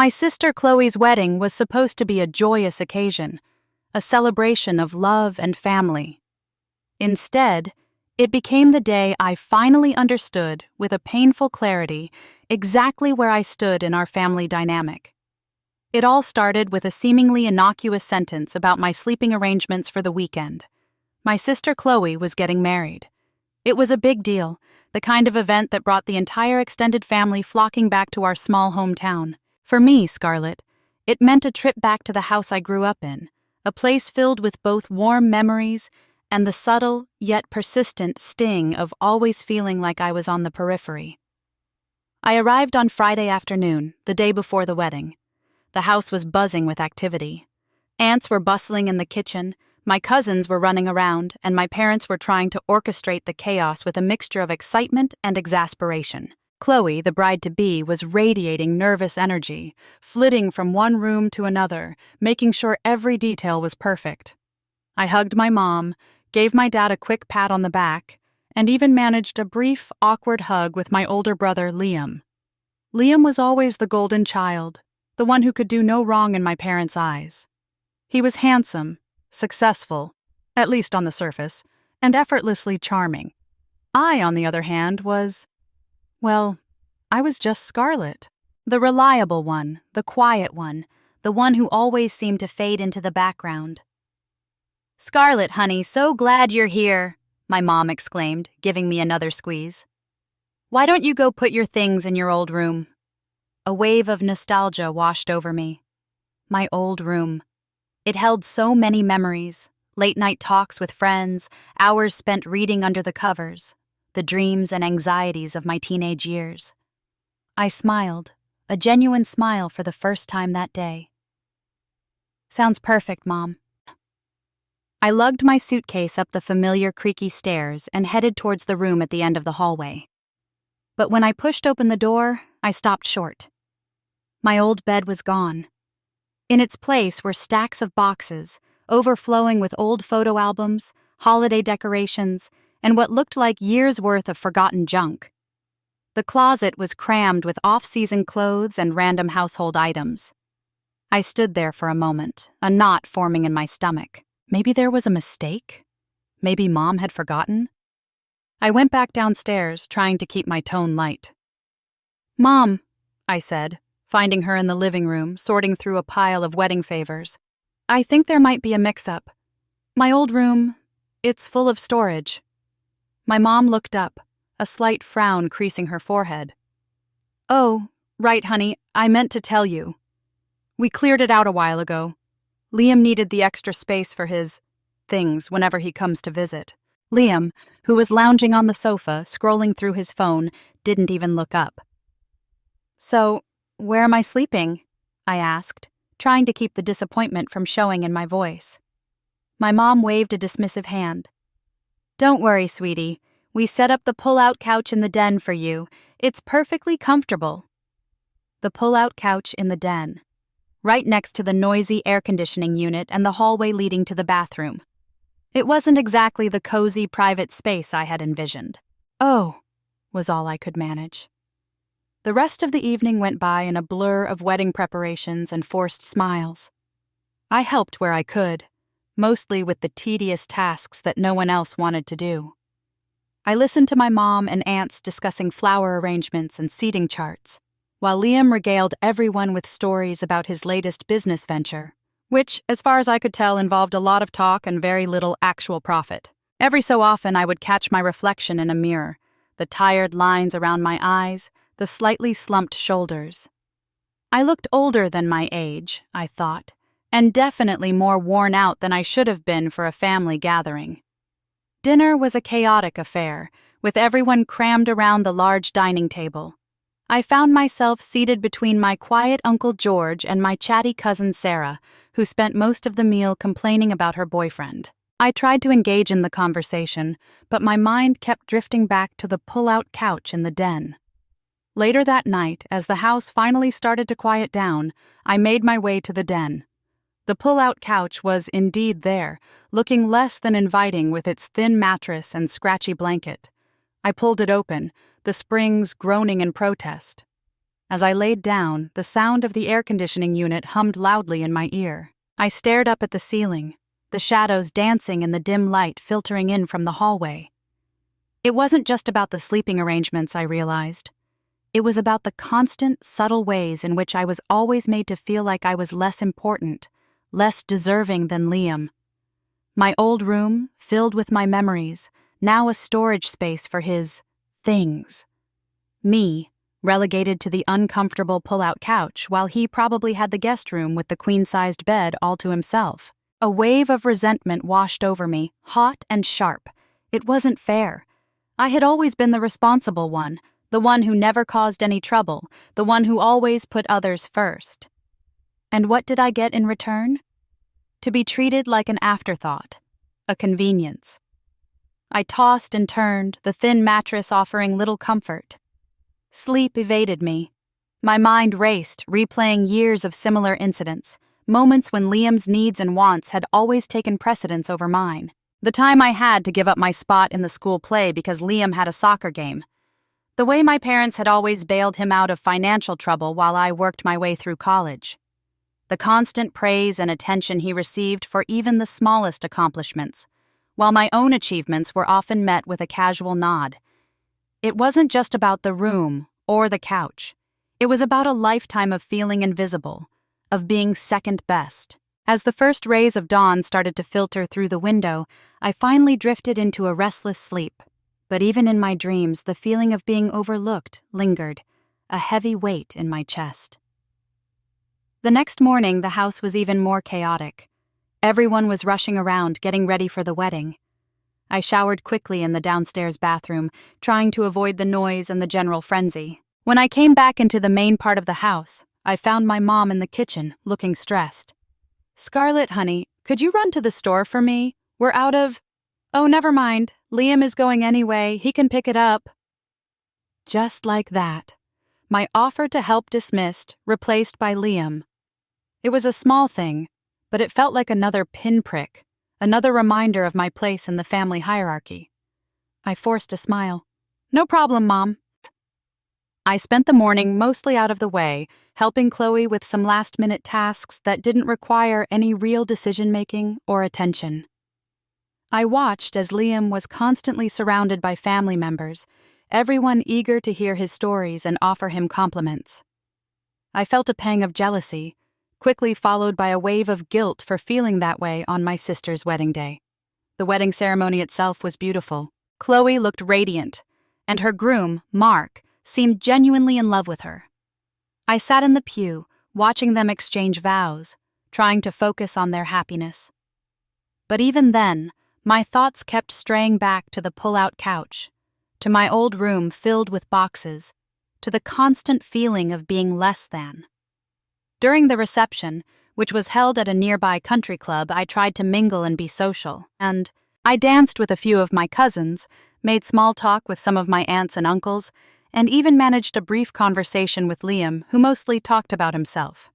My sister Chloe's wedding was supposed to be a joyous occasion, a celebration of love and family. Instead, it became the day I finally understood, with a painful clarity, exactly where I stood in our family dynamic. It all started with a seemingly innocuous sentence about my sleeping arrangements for the weekend. My sister Chloe was getting married. It was a big deal, the kind of event that brought the entire extended family flocking back to our small hometown. For me, Scarlett, it meant a trip back to the house I grew up in, a place filled with both warm memories and the subtle, yet persistent sting of always feeling like I was on the periphery. I arrived on Friday afternoon, the day before the wedding. The house was buzzing with activity. Aunts were bustling in the kitchen, my cousins were running around, and my parents were trying to orchestrate the chaos with a mixture of excitement and exasperation. Chloe, the bride-to-be, was radiating nervous energy, flitting from one room to another, making sure every detail was perfect. I hugged my mom, gave my dad a quick pat on the back, and even managed a brief, awkward hug with my older brother, Liam. Liam was always the golden child, the one who could do no wrong in my parents' eyes. He was handsome, successful, at least on the surface, and effortlessly charming. I, on the other hand, well, I was just Scarlett. The reliable one, the quiet one, the one who always seemed to fade into the background. "Scarlett, honey, so glad you're here," my mom exclaimed, giving me another squeeze. "Why don't you go put your things in your old room?" A wave of nostalgia washed over me. My old room. It held so many memories, late-night talks with friends, hours spent reading under the covers, the dreams and anxieties of my teenage years. I smiled, a genuine smile for the first time that day. "Sounds perfect, Mom." I lugged my suitcase up the familiar creaky stairs and headed towards the room at the end of the hallway. But when I pushed open the door, I stopped short. My old bed was gone. In its place were stacks of boxes, overflowing with old photo albums, holiday decorations, and what looked like years' worth of forgotten junk. The closet was crammed with off-season clothes and random household items. I stood there for a moment, a knot forming in my stomach. Maybe there was a mistake? Maybe Mom had forgotten? I went back downstairs, trying to keep my tone light. "Mom," I said, finding her in the living room, sorting through a pile of wedding favors. "I think there might be a mix-up. My old room, it's full of storage." My mom looked up, a slight frown creasing her forehead. "Oh, right, honey, I meant to tell you. We cleared it out a while ago. Liam needed the extra space for his things whenever he comes to visit." Liam, who was lounging on the sofa, scrolling through his phone, didn't even look up. "So, where am I sleeping?" I asked, trying to keep the disappointment from showing in my voice. My mom waved a dismissive hand. "Don't worry, sweetie. We set up the pull-out couch in the den for you. It's perfectly comfortable." The pull-out couch in the den, right next to the noisy air conditioning unit and the hallway leading to the bathroom. It wasn't exactly the cozy private space I had envisioned. "Oh," was all I could manage. The rest of the evening went by in a blur of wedding preparations and forced smiles. I helped where I could, mostly with the tedious tasks that no one else wanted to do. I listened to my mom and aunts discussing flower arrangements and seating charts, while Liam regaled everyone with stories about his latest business venture, which, as far as I could tell, involved a lot of talk and very little actual profit. Every so often I would catch my reflection in a mirror, the tired lines around my eyes, the slightly slumped shoulders. I looked older than my age, I thought, and definitely more worn out than I should have been for a family gathering. Dinner was a chaotic affair, with everyone crammed around the large dining table. I found myself seated between my quiet Uncle George and my chatty cousin Sarah, who spent most of the meal complaining about her boyfriend. I tried to engage in the conversation, but my mind kept drifting back to the pull-out couch in the den. Later that night, as the house finally started to quiet down, I made my way to the den. The pull-out couch was indeed there, looking less than inviting with its thin mattress and scratchy blanket. I pulled it open, the springs groaning in protest. As I laid down, the sound of the air conditioning unit hummed loudly in my ear. I stared up at the ceiling, the shadows dancing in the dim light filtering in from the hallway. It wasn't just about the sleeping arrangements, I realized. It was about the constant, subtle ways in which I was always made to feel like I was less important, less deserving than Liam. My old room, filled with my memories, now a storage space for his things. Me, relegated to the uncomfortable pull-out couch while he probably had the guest room with the queen-sized bed all to himself. A wave of resentment washed over me, hot and sharp. It wasn't fair. I had always been the responsible one, the one who never caused any trouble, the one who always put others first. And what did I get in return? To be treated like an afterthought, a convenience. I tossed and turned, the thin mattress offering little comfort. Sleep evaded me. My mind raced, replaying years of similar incidents, moments when Liam's needs and wants had always taken precedence over mine. The time I had to give up my spot in the school play because Liam had a soccer game. The way my parents had always bailed him out of financial trouble while I worked my way through college. The constant praise and attention he received for even the smallest accomplishments, while my own achievements were often met with a casual nod. It wasn't just about the room or the couch. It was about a lifetime of feeling invisible, of being second best. As the first rays of dawn started to filter through the window, I finally drifted into a restless sleep. But even in my dreams, the feeling of being overlooked lingered, a heavy weight in my chest. The next morning, the house was even more chaotic. Everyone was rushing around, getting ready for the wedding. I showered quickly in the downstairs bathroom, trying to avoid the noise and the general frenzy. When I came back into the main part of the house, I found my mom in the kitchen, looking stressed. "Scarlett, honey, could you run to the store for me? We're out of—" "Oh, never mind. Liam is going anyway. He can pick it up." Just like that. My offer to help dismissed, replaced by Liam. It was a small thing, but it felt like another pinprick, another reminder of my place in the family hierarchy. I forced a smile. "No problem, Mom." I spent the morning mostly out of the way, helping Chloe with some last-minute tasks that didn't require any real decision-making or attention. I watched as Liam was constantly surrounded by family members, everyone eager to hear his stories and offer him compliments. I felt a pang of jealousy, quickly followed by a wave of guilt for feeling that way on my sister's wedding day. The wedding ceremony itself was beautiful. Chloe looked radiant, and her groom, Mark, seemed genuinely in love with her. I sat in the pew, watching them exchange vows, trying to focus on their happiness. But even then, my thoughts kept straying back to the pull-out couch, to my old room filled with boxes, to the constant feeling of being less than. During the reception, which was held at a nearby country club, I tried to mingle and be social, and I danced with a few of my cousins, made small talk with some of my aunts and uncles, and even managed a brief conversation with Liam, who mostly talked about himself.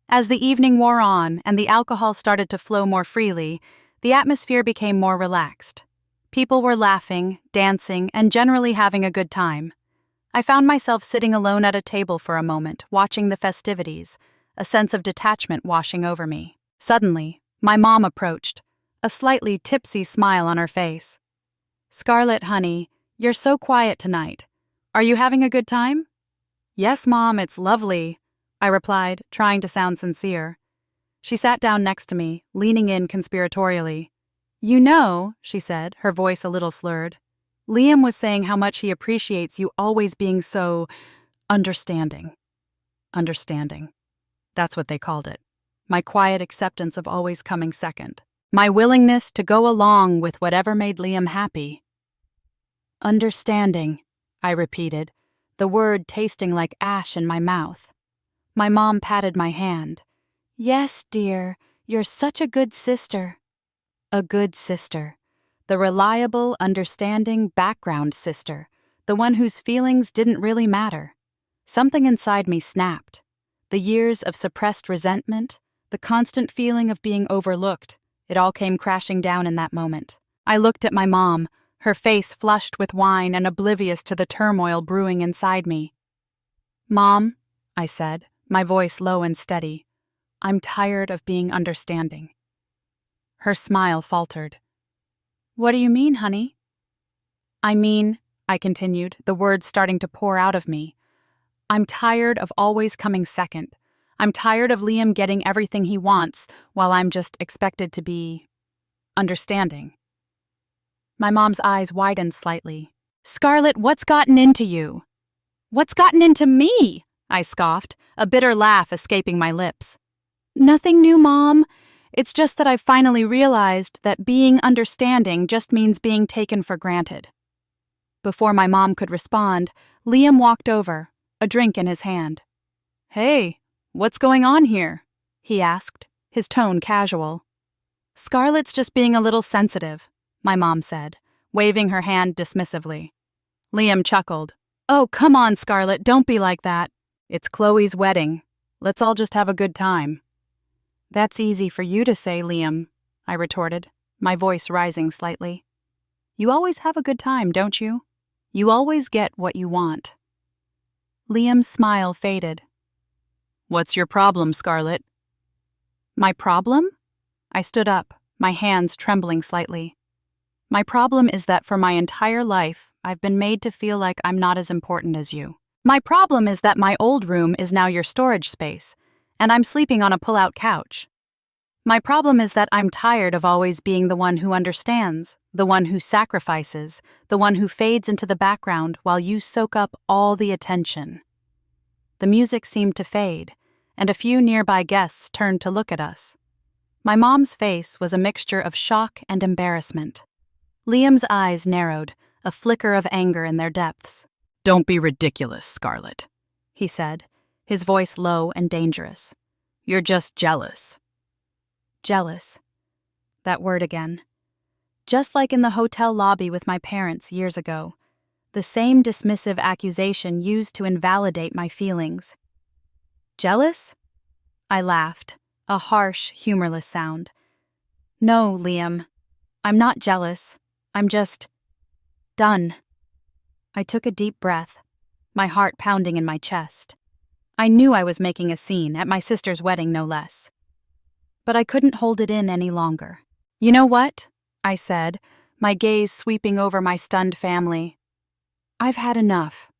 As the evening wore on and the alcohol started to flow more freely, the atmosphere became more relaxed. People were laughing, dancing, and generally having a good time. I found myself sitting alone at a table for a moment, watching the festivities, a sense of detachment washing over me. Suddenly, my mom approached, a slightly tipsy smile on her face. "Scarlett, honey, you're so quiet tonight. Are you having a good time?" "Yes, Mom, it's lovely," I replied, trying to sound sincere. She sat down next to me, leaning in conspiratorially. "You know," she said, her voice a little slurred, "Liam was saying how much he appreciates you always being so understanding." Understanding. That's what they called it. My quiet acceptance of always coming second. My willingness to go along with whatever made Liam happy. Understanding, I repeated, the word tasting like ash in my mouth. My mom patted my hand. "Yes, dear, you're such a good sister." A good sister. The reliable, understanding background sister, the one whose feelings didn't really matter. Something inside me snapped. The years of suppressed resentment, the constant feeling of being overlooked, it all came crashing down in that moment. I looked at my mom, her face flushed with wine and oblivious to the turmoil brewing inside me. "Mom," I said, my voice low and steady, "I'm tired of being understanding." Her smile faltered. "What do you mean, honey?" "I mean," I continued, the words starting to pour out of me, "I'm tired of always coming second. I'm tired of Liam getting everything he wants while I'm just expected to be understanding." My mom's eyes widened slightly. "Scarlett, what's gotten into you?" "What's gotten into me?" I scoffed, a bitter laugh escaping my lips. "Nothing new, Mom. It's just that I've finally realized that being understanding just means being taken for granted." Before my mom could respond, Liam walked over, a drink in his hand. "Hey, what's going on here?" he asked, his tone casual. "Scarlett's just being a little sensitive," my mom said, waving her hand dismissively. Liam chuckled. "Oh, come on, Scarlett, don't be like that. It's Chloe's wedding. Let's all just have a good time." "That's easy for you to say, Liam," I retorted, my voice rising slightly. "You always have a good time, don't you? You always get what you want." Liam's smile faded. "What's your problem, Scarlett?" "My problem?" I stood up, my hands trembling slightly. "My problem is that for my entire life, I've been made to feel like I'm not as important as you. My problem is that my old room is now your storage space, and I'm sleeping on a pull-out couch. My problem is that I'm tired of always being the one who understands, the one who sacrifices, the one who fades into the background while you soak up all the attention." The music seemed to fade, and a few nearby guests turned to look at us. My mom's face was a mixture of shock and embarrassment. Liam's eyes narrowed, a flicker of anger in their depths. "Don't be ridiculous, Scarlett," he said, his voice low and dangerous. "You're just jealous." Jealous. That word again. Just like in the hotel lobby with my parents years ago, the same dismissive accusation used to invalidate my feelings. "Jealous?" I laughed, a harsh, humorless sound. "No, Liam. I'm not jealous. I'm just done." I took a deep breath, my heart pounding in my chest. I knew I was making a scene, at my sister's wedding no less. But I couldn't hold it in any longer. "You know what?" I said, my gaze sweeping over my stunned family. "I've had enough."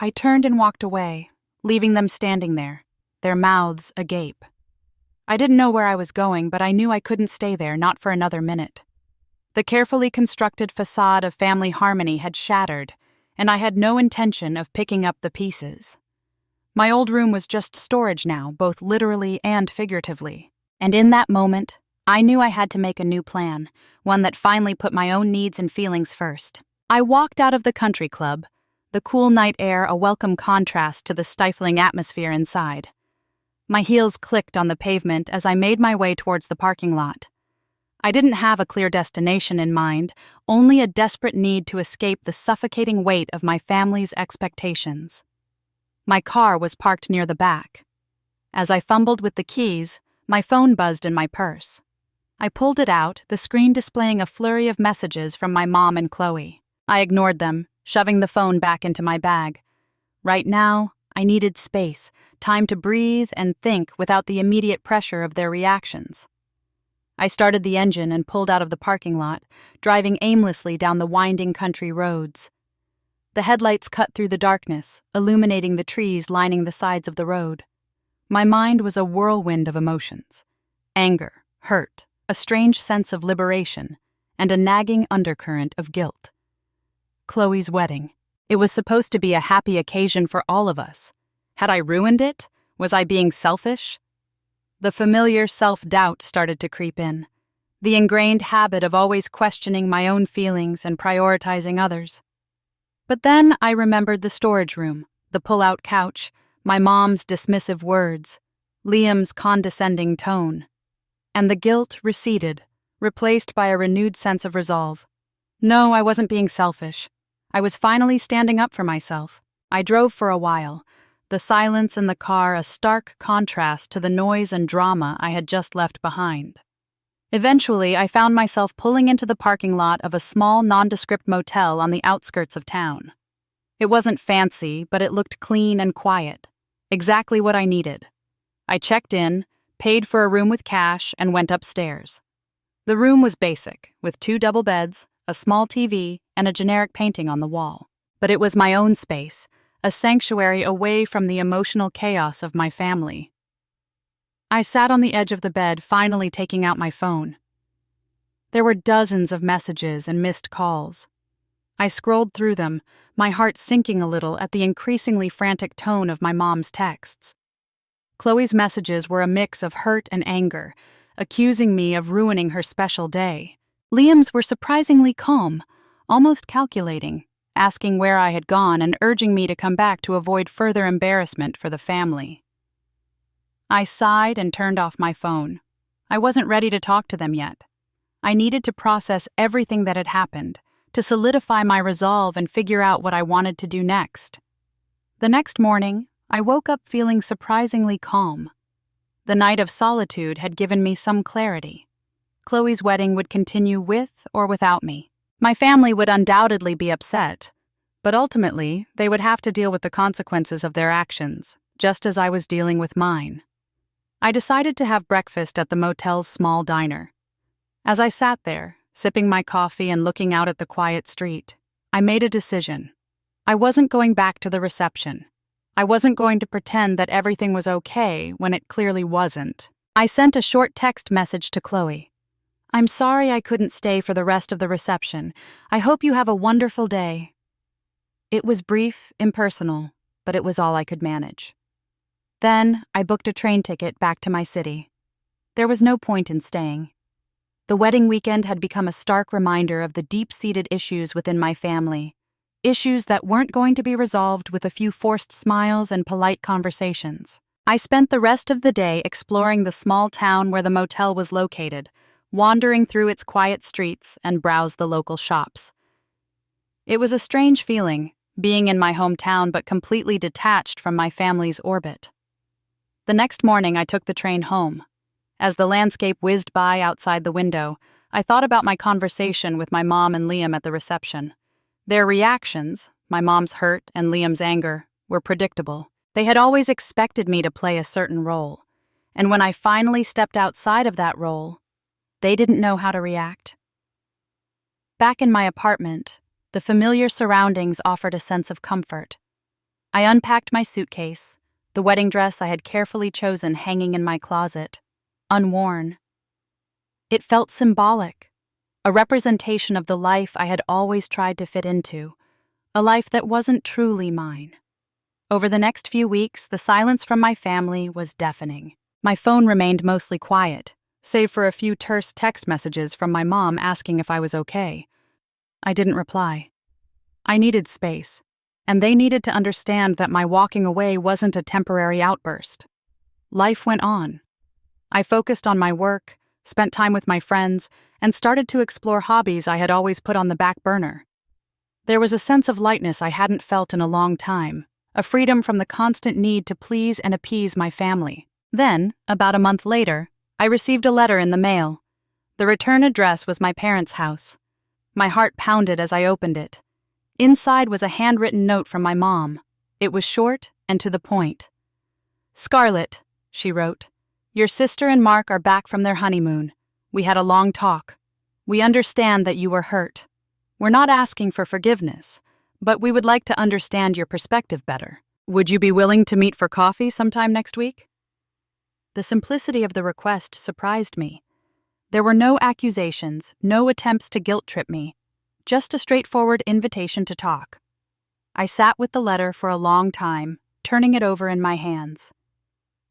I turned and walked away, leaving them standing there, their mouths agape. I didn't know where I was going, but I knew I couldn't stay there, not for another minute. The carefully constructed facade of family harmony had shattered, and I had no intention of picking up the pieces. My old room was just storage now, both literally and figuratively. And in that moment, I knew I had to make a new plan, one that finally put my own needs and feelings first. I walked out of the country club, the cool night air a welcome contrast to the stifling atmosphere inside. My heels clicked on the pavement as I made my way towards the parking lot. I didn't have a clear destination in mind, only a desperate need to escape the suffocating weight of my family's expectations. My car was parked near the back. As I fumbled with the keys, my phone buzzed in my purse. I pulled it out, the screen displaying a flurry of messages from my mom and Chloe. I ignored them, shoving the phone back into my bag. Right now, I needed space, time to breathe and think without the immediate pressure of their reactions. I started the engine and pulled out of the parking lot, driving aimlessly down the winding country roads. The headlights cut through the darkness, illuminating the trees lining the sides of the road. My mind was a whirlwind of emotions. Anger, hurt, a strange sense of liberation, and a nagging undercurrent of guilt. Chloe's wedding. It was supposed to be a happy occasion for all of us. Had I ruined it? Was I being selfish? The familiar self-doubt started to creep in, the ingrained habit of always questioning my own feelings and prioritizing others. But then I remembered the storage room, the pull-out couch, my mom's dismissive words, Liam's condescending tone. And the guilt receded, replaced by a renewed sense of resolve. No, I wasn't being selfish. I was finally standing up for myself. I drove for a while, the silence in the car a stark contrast to the noise and drama I had just left behind. Eventually, I found myself pulling into the parking lot of a small, nondescript motel on the outskirts of town. It wasn't fancy, but it looked clean and quiet. Exactly what I needed. I checked in, paid for a room with cash, and went upstairs. The room was basic, with 2 double beds, a small TV, and a generic painting on the wall. But it was my own space, a sanctuary away from the emotional chaos of my family. I sat on the edge of the bed, finally taking out my phone. There were dozens of messages and missed calls. I scrolled through them, my heart sinking a little at the increasingly frantic tone of my mom's texts. Chloe's messages were a mix of hurt and anger, accusing me of ruining her special day. Liam's were surprisingly calm, almost calculating, asking where I had gone and urging me to come back to avoid further embarrassment for the family. I sighed and turned off my phone. I wasn't ready to talk to them yet. I needed to process everything that had happened, to solidify my resolve and figure out what I wanted to do next. The next morning, I woke up feeling surprisingly calm. The night of solitude had given me some clarity. Chloe's wedding would continue with or without me. My family would undoubtedly be upset, but ultimately, they would have to deal with the consequences of their actions, just as I was dealing with mine. I decided to have breakfast at the motel's small diner. As I sat there, sipping my coffee and looking out at the quiet street, I made a decision. I wasn't going back to the reception. I wasn't going to pretend that everything was okay when it clearly wasn't. I sent a short text message to Chloe. "I'm sorry I couldn't stay for the rest of the reception. I hope you have a wonderful day." It was brief, impersonal, but it was all I could manage. Then I booked a train ticket back to my city. There was no point in staying. The wedding weekend had become a stark reminder of the deep-seated issues within my family, issues that weren't going to be resolved with a few forced smiles and polite conversations. I spent the rest of the day exploring the small town where the motel was located, wandering through its quiet streets and browsed the local shops. It was a strange feeling, being in my hometown but completely detached from my family's orbit. The next morning I took the train home. As the landscape whizzed by outside the window, I thought about my conversation with my mom and Liam at the reception. Their reactions, my mom's hurt and Liam's anger, were predictable. They had always expected me to play a certain role, and when I finally stepped outside of that role, they didn't know how to react. Back in my apartment, the familiar surroundings offered a sense of comfort. I unpacked my suitcase, the wedding dress I had carefully chosen hanging in my closet, unworn. It felt symbolic, a representation of the life I had always tried to fit into, a life that wasn't truly mine. Over the next few weeks, the silence from my family was deafening. My phone remained mostly quiet, save for a few terse text messages from my mom asking if I was okay. I didn't reply. I needed space, and they needed to understand that my walking away wasn't a temporary outburst. Life went on. I focused on my work, spent time with my friends, and started to explore hobbies I had always put on the back burner. There was a sense of lightness I hadn't felt in a long time, a freedom from the constant need to please and appease my family. Then, about a month later, I received a letter in the mail. The return address was my parents' house. My heart pounded as I opened it. Inside was a handwritten note from my mom. It was short and to the point. "Scarlett," she wrote, "your sister and Mark are back from their honeymoon. We had a long talk. We understand that you were hurt. We're not asking for forgiveness, but we would like to understand your perspective better. Would you be willing to meet for coffee sometime next week?" The simplicity of the request surprised me. There were no accusations, no attempts to guilt-trip me, just a straightforward invitation to talk. I sat with the letter for a long time, turning it over in my hands.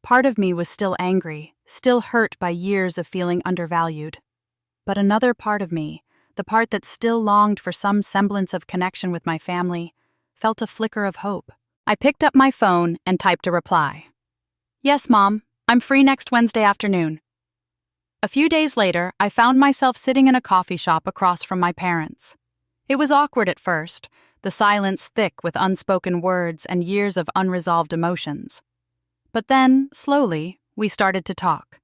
Part of me was still angry, still hurt by years of feeling undervalued. But another part of me, the part that still longed for some semblance of connection with my family, felt a flicker of hope. I picked up my phone and typed a reply. "Yes, Mom, I'm free next Wednesday afternoon." A few days later, I found myself sitting in a coffee shop across from my parents. It was awkward at first, the silence thick with unspoken words and years of unresolved emotions. But then, slowly, we started to talk.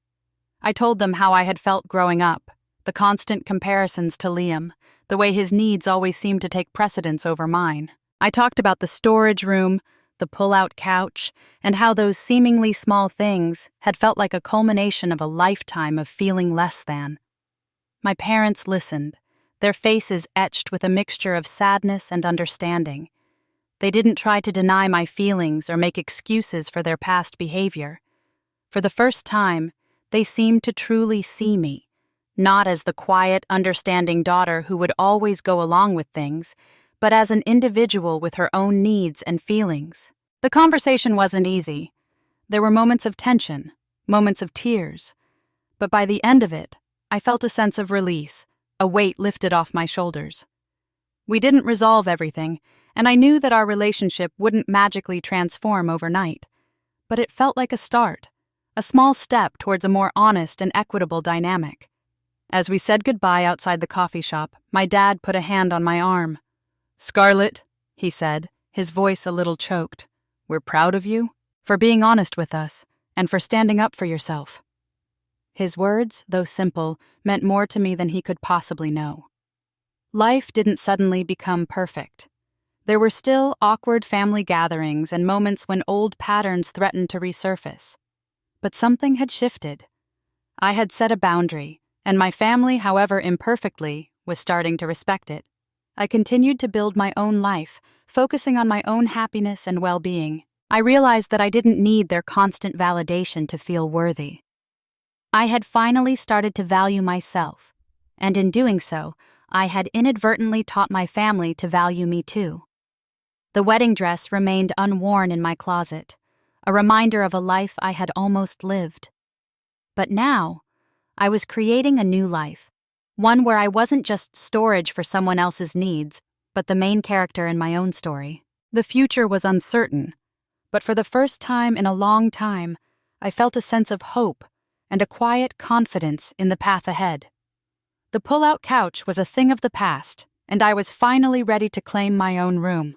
I told them how I had felt growing up, the constant comparisons to Liam, the way his needs always seemed to take precedence over mine. I talked about the storage room, the pull-out couch, and how those seemingly small things had felt like a culmination of a lifetime of feeling less than. My parents listened, their faces etched with a mixture of sadness and understanding. They didn't try to deny my feelings or make excuses for their past behavior. For the first time, they seemed to truly see me, not as the quiet, understanding daughter who would always go along with things, but as an individual with her own needs and feelings. The conversation wasn't easy. There were moments of tension, moments of tears. But by the end of it, I felt a sense of release, a weight lifted off my shoulders. We didn't resolve everything, and I knew that our relationship wouldn't magically transform overnight. But it felt like a start, a small step towards a more honest and equitable dynamic. As we said goodbye outside the coffee shop, my dad put a hand on my arm. "Scarlett," he said, his voice a little choked, "we're proud of you for being honest with us and for standing up for yourself." His words, though simple, meant more to me than he could possibly know. Life didn't suddenly become perfect. There were still awkward family gatherings and moments when old patterns threatened to resurface. But something had shifted. I had set a boundary, and my family, however imperfectly, was starting to respect it. I continued to build my own life, focusing on my own happiness and well-being. I realized that I didn't need their constant validation to feel worthy. I had finally started to value myself, and in doing so, I had inadvertently taught my family to value me too. The wedding dress remained unworn in my closet, a reminder of a life I had almost lived. But now, I was creating a new life, one where I wasn't just storage for someone else's needs, but the main character in my own story. The future was uncertain, but for the first time in a long time, I felt a sense of hope and a quiet confidence in the path ahead. The pull-out couch was a thing of the past, and I was finally ready to claim my own room.